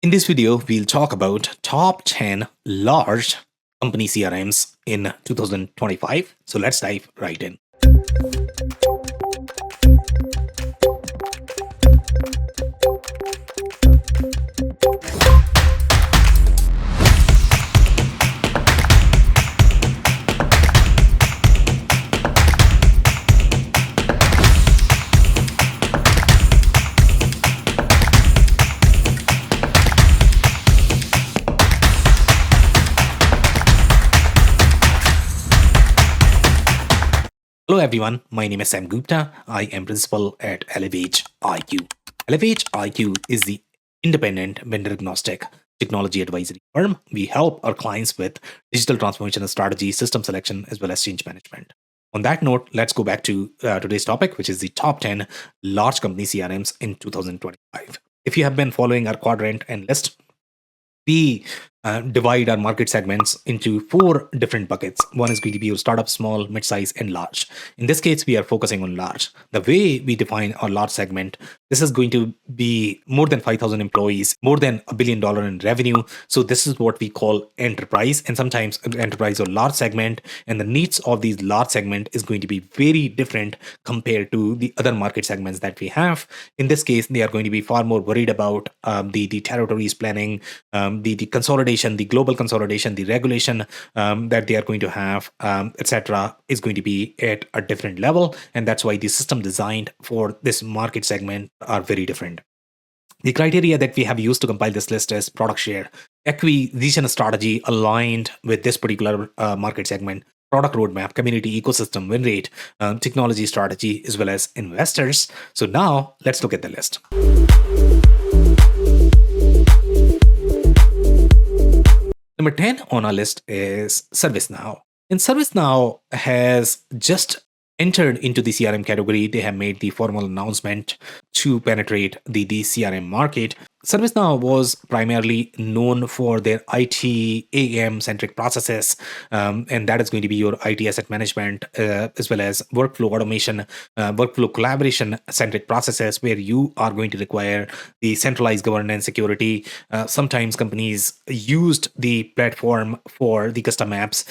In this video, we'll talk about top 10 large company CRMs in 2025. So let's dive right in. Hello everyone, my name is Sam Gupta. I am principal at ElevatIQ. ElevatIQ is the independent vendor agnostic technology advisory firm. We help our clients with digital transformation strategy, system selection, as well as change management. On that note, let's go back to today's topic, which is the top 10 large company CRMs in 2025. If you have been following our quadrant and list, we divide our market segments into four different buckets. One is going to be your startup, small, mid-size, and large. In this case, we are focusing on large. The way we define our large segment, this is going to be more than 5,000 employees, more than $1 billion in revenue. So this is what we call enterprise, and sometimes enterprise or large segment. And the needs of these large segment is going to be very different compared to the other market segments that we have. In this case, they are going to be far more worried about the territories planning, the consolidation, the global consolidation, the regulation that they are going to have, etc., is going to be at a different level. And that's why the system designed for this market segment are very different. The criteria that we have used to compile this list is product share, acquisition strategy aligned with this particular market segment, product roadmap, community ecosystem, win rate, technology strategy, as well as investors. So now let's look at the list. Number 10 on our list is ServiceNow. And ServiceNow has just entered into the CRM category. They have made the formal announcement to penetrate the CRM market. ServiceNow was primarily known for their ITAM centric processes, and that is going to be your IT asset management, as well as workflow automation, workflow collaboration centric processes, where you are going to require the centralized governance, security. Sometimes companies used the platform for the custom apps.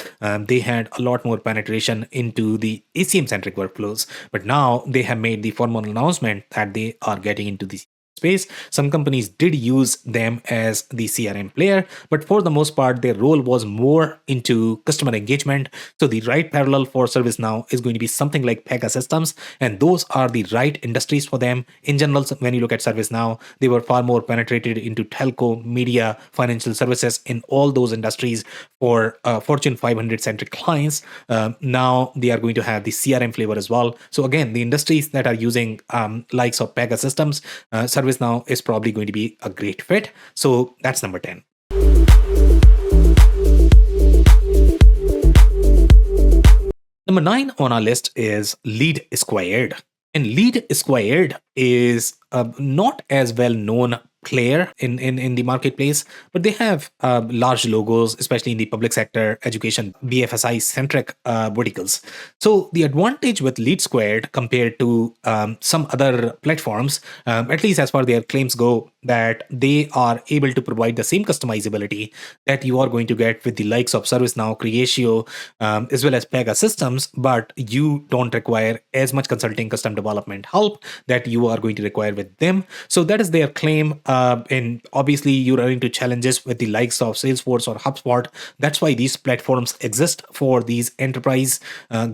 They had a lot more penetration into the ACM centric workflows, but now they have made the formal announcement that they are getting into the space. Some companies did use them as the CRM player, but for the most part, their role was more into customer engagement. So the right parallel for ServiceNow is going to be something like Pegasystems, and those are the right industries for them. In general, when you look at ServiceNow, they were far more penetrated into telco, media, financial services, in all those industries for Fortune 500 centric clients. Now they are going to have the CRM flavor as well. So again, the industries that are using likes of Pegasystems, ServiceNow is probably going to be a great fit. So that's number 10. Number 9 on our list is Lead Squared. And Lead Squared is not as well known player in the marketplace, but they have large logos, especially in the public sector, education, BFSI centric verticals. So the advantage with Lead Squared compared to some other platforms, at least as far their claims go, that they are able to provide the same customizability that you are going to get with the likes of ServiceNow, Creatio, as well as Pegasystems, but you don't require as much consulting, custom development help that you are going to require with them. So that is their claim. And obviously, you run into challenges with the likes of Salesforce or HubSpot. That's why these platforms exist for these enterprise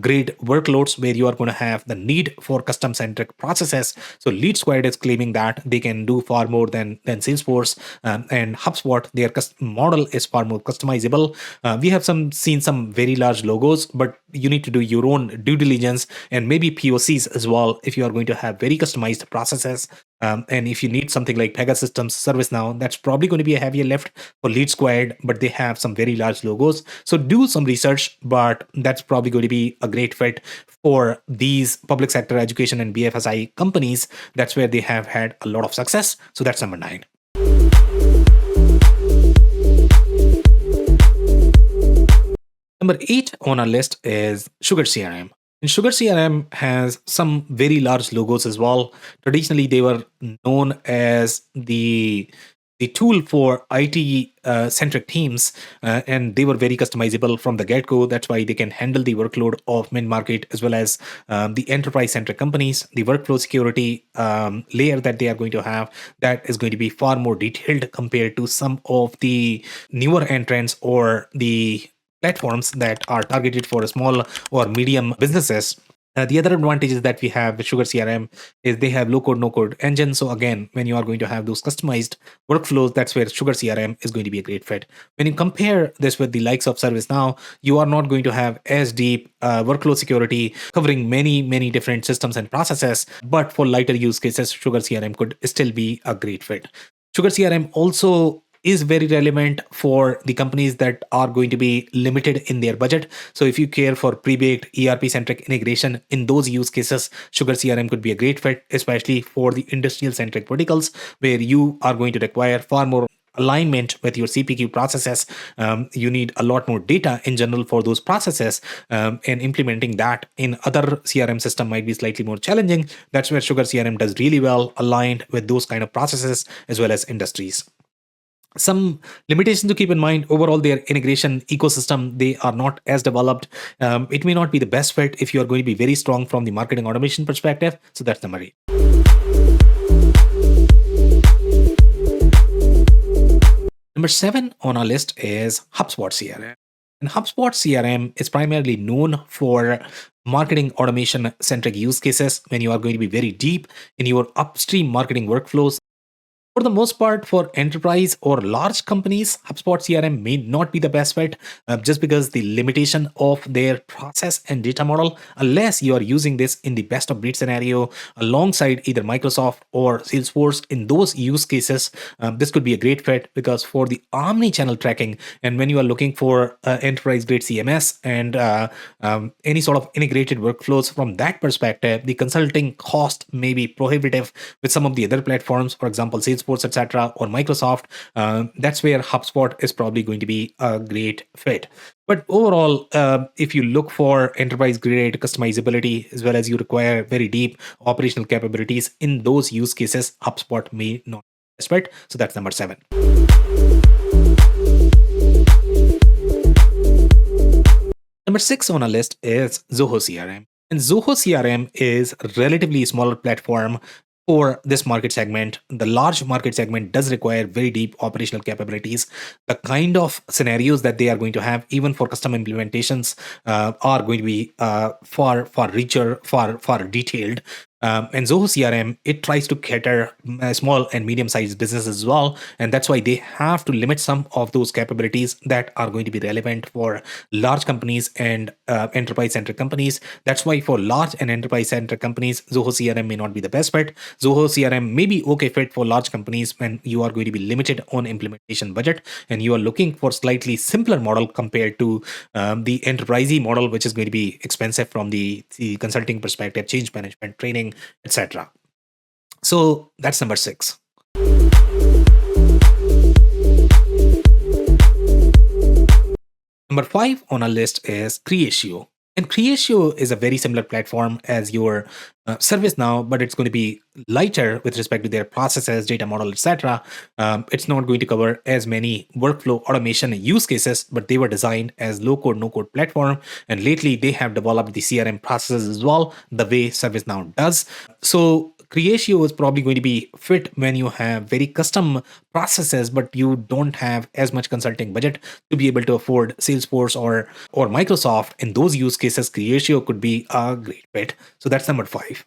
grade workloads where you are going to have the need for custom centric processes. So Lead Squared is claiming that they can do far more than Salesforce and HubSpot. Their model is far more customizable. We have seen some very large logos, but you need to do your own due diligence and maybe POCs as well if you are going to have very customized processes. And if you need something like Pegasystems, ServiceNow, that's probably going to be a heavier lift for Lead Squared, but they have some very large logos. So do some research, but that's probably going to be a great fit for these public sector education and BFSI companies. That's where they have had a lot of success. So that's number 9. Number 8 on our list is Sugar CRM. And Sugar CRM has some very large logos as well. Traditionally, they were known as the the tool for IT centric teams, and they were very customizable from the get go. That's why they can handle the workload of mid market as well as the enterprise centric companies. The workflow security layer that they are going to have, that is going to be far more detailed compared to some of the newer entrants or the platforms that are targeted for small or medium businesses. The other advantages that we have with Sugar CRM is they have low code, no code engine. So again, when you are going to have those customized workflows, that's where Sugar CRM is going to be a great fit. When you compare this with the likes of ServiceNow, you are not going to have as deep workload security covering many different systems and processes. But for lighter use cases, Sugar CRM could still be a great fit. Sugar CRM also is very relevant for the companies that are going to be limited in their budget. So if you care for pre-baked ERP centric integration in those use cases, Sugar CRM could be a great fit, especially for the industrial centric verticals where you are going to require far more alignment with your CPQ processes. You need a lot more data in general for those processes, and implementing that in other CRM system might be slightly more challenging. That's where Sugar CRM does really well aligned with those kind of processes as well as industries. Some limitations to keep in mind: overall their integration ecosystem, they are not as developed. It may not be the best fit if you are going to be very strong from the marketing automation perspective. So that's number 8. Number 7 on our list is HubSpot CRM. And HubSpot CRM is primarily known for marketing automation centric use cases when you are going to be very deep in your upstream marketing workflows. For the most part, for enterprise or large companies, HubSpot CRM may not be the best fit, just because the limitation of their process and data model, unless you are using this in the best of breed scenario alongside either Microsoft or Salesforce. In those use cases, this could be a great fit, because for the omni-channel tracking, and when you are looking for enterprise grade CMS and any sort of integrated workflows from that perspective, the consulting cost may be prohibitive with some of the other platforms, for example, Salesforce, etc., or Microsoft. That's where HubSpot is probably going to be a great fit. But overall, if you look for enterprise grade customizability as well as you require very deep operational capabilities in those use cases, HubSpot may not be the best fit. So that's number 7. Number 6 on our list is Zoho CRM. And Zoho CRM is a relatively smaller platform for this market segment. The large market segment does require very deep operational capabilities. The kind of scenarios that they are going to have, even for custom implementations, are going to be far richer, far detailed. And Zoho CRM, it tries to cater small and medium-sized businesses as well, and that's why they have to limit some of those capabilities that are going to be relevant for large companies and enterprise-centric companies. That's why for large and enterprise-centric companies, Zoho CRM may not be the best fit. Zoho CRM may be okay fit for large companies when you are going to be limited on implementation budget and you are looking for slightly simpler model compared to the enterprisey model, which is going to be expensive from the consulting perspective, change management, training, etc. So that's number 6. Number 5 on our list is Creatio. And Creatio is a very similar platform as your ServiceNow, but it's going to be lighter with respect to their processes, data model, etc. It's not going to cover as many workflow automation use cases, but they were designed as low-code, no-code platform. And lately, they have developed the CRM processes as well, the way ServiceNow does. So Creatio is probably going to be fit when you have very custom processes, but you don't have as much consulting budget to be able to afford Salesforce or Microsoft. In those use cases, Creatio could be a great fit. So that's number 5.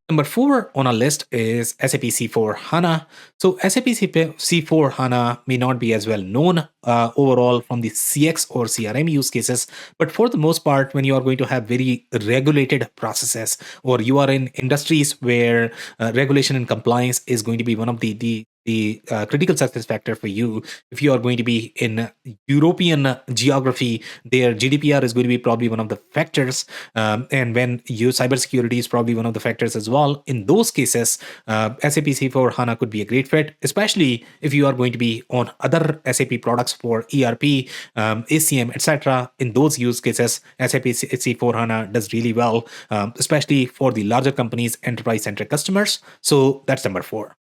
Number 4 on our list is SAP C4 HANA. So SAP C4 HANA may not be as well known overall from the CX or CRM use cases, but for the most part, when you are going to have very regulated processes or you are in industries where regulation and compliance is going to be one of the the critical success factor for you. If you are going to be in European geography, their GDPR is going to be probably one of the factors, and when your cybersecurity is probably one of the factors as well. In those cases, SAP C4 HANA could be a great fit, especially if you are going to be on other SAP products for ERP, ACM, etc. In those use cases, SAP C4 HANA does really well, especially for the larger companies, enterprise-centric customers. So that's number 4.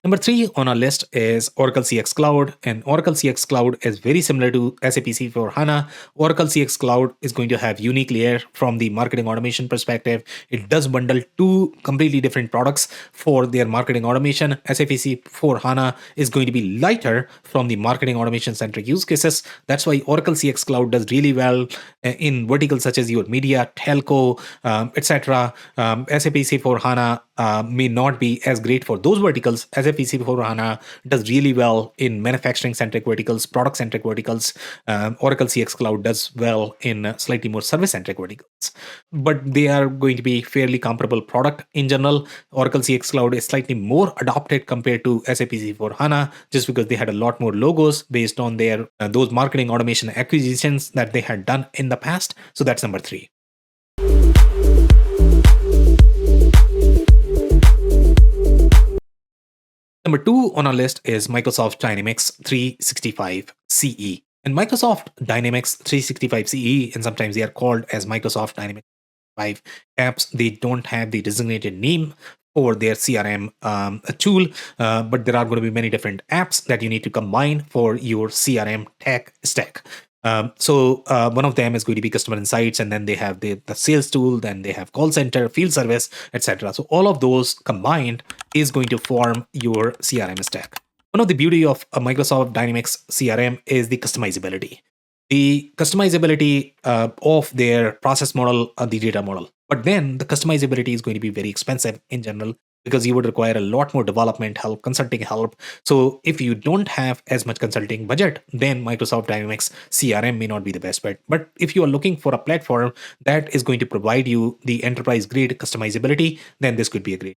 Number 3 on our list is Oracle CX Cloud, and Oracle CX Cloud is very similar to SAP C4 HANA. Oracle CX Cloud is going to have unique layer from the marketing automation perspective. It does bundle 2 completely different products for their marketing automation. SAP C4 HANA is going to be lighter from the marketing automation centric use cases. That's why Oracle CX Cloud does really well in verticals such as your media, telco, etc. SAP C4 HANA may not be as great for those verticals. SAP C4 HANA does really well in manufacturing-centric verticals, product-centric verticals. Oracle CX Cloud does well in slightly more service-centric verticals. But they are going to be fairly comparable product in general. Oracle CX Cloud is slightly more adopted compared to SAP C4 HANA, just because they had a lot more logos based on their those marketing automation acquisitions that they had done in the past. So that's number 3. Number 2 on our list is Microsoft Dynamics 365 CE. And Microsoft Dynamics 365 CE, and sometimes they are called as Microsoft Dynamics 5 apps. They don't have the designated name for their CRM tool, but there are going to be many different apps that you need to combine for your CRM tech stack. So one of them is going to be customer insights, and then they have the sales tool, then they have call center, field service, etc. So all of those combined is going to form your CRM stack. One of the beauty of a Microsoft Dynamics CRM is the customizability. The customizability of their process model, the data model. But then the customizability is going to be very expensive in general, because you would require a lot more development help, consulting help. So if you don't have as much consulting budget, then Microsoft Dynamics CRM may not be the best bet. But if you are looking for a platform that is going to provide you the enterprise grade customizability, then this could be a great.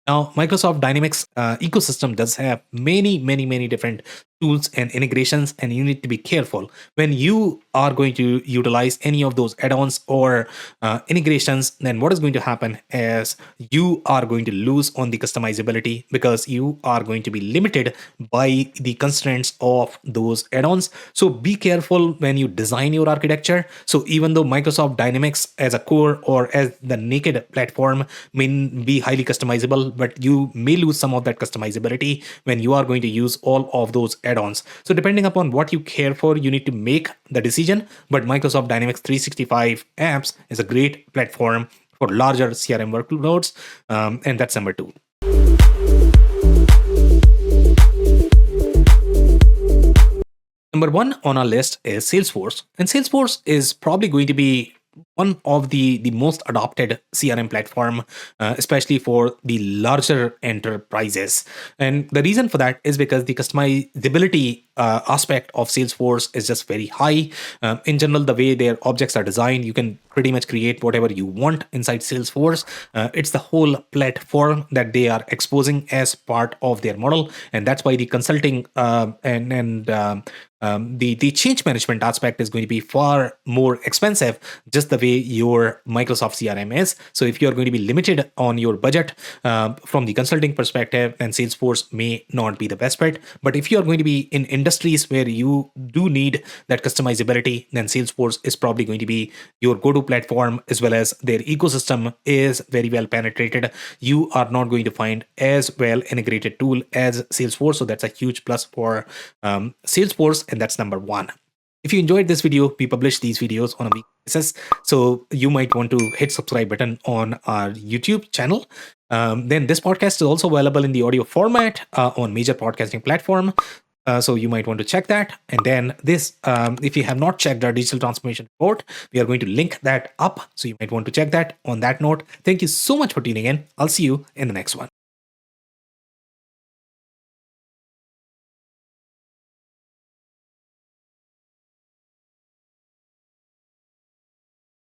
Now, Microsoft Dynamics ecosystem does have many different tools and integrations, and you need to be careful when you are going to utilize any of those add-ons or integrations. Then what is going to happen is you are going to lose on the customizability, because you are going to be limited by the constraints of those add-ons. So be careful when you design your architecture. So even though Microsoft Dynamics as a core or as the naked platform may be highly customizable, but you may lose some of that customizability when you are going to use all of those add-ons. So depending upon what you care for, you need to make the decision. But Microsoft Dynamics 365 apps is a great platform for larger CRM workloads, and that's number 2. Number 1 on our list is Salesforce, and Salesforce is probably going to be one of the most adopted CRM platform, especially for the larger enterprises. And the reason for that is because the customizability aspect of Salesforce is just very high. In general, the way their objects are designed, you can pretty much create whatever you want inside Salesforce. It's the whole platform that they are exposing as part of their model, and that's why the consulting the change management aspect is going to be far more expensive, just the way your Microsoft CRM is. So if you're going to be limited on your budget from the consulting perspective, then Salesforce may not be the best bet. But if you're going to be in industries where you do need that customizability, then Salesforce is probably going to be your go-to platform, as well as their ecosystem is very well penetrated. You are not going to find as well integrated tool as Salesforce. So that's a huge plus for Salesforce, and that's number 1. If you enjoyed this video, we publish these videos on a weekly basis, so you might want to hit subscribe button on our YouTube channel. Then this podcast is also available in the audio format on major podcasting platform. So you might want to check that. And then this, if you have not checked our digital transformation report, we are going to link that up. So you might want to check that. On that note, thank you so much for tuning in. I'll see you in the next one.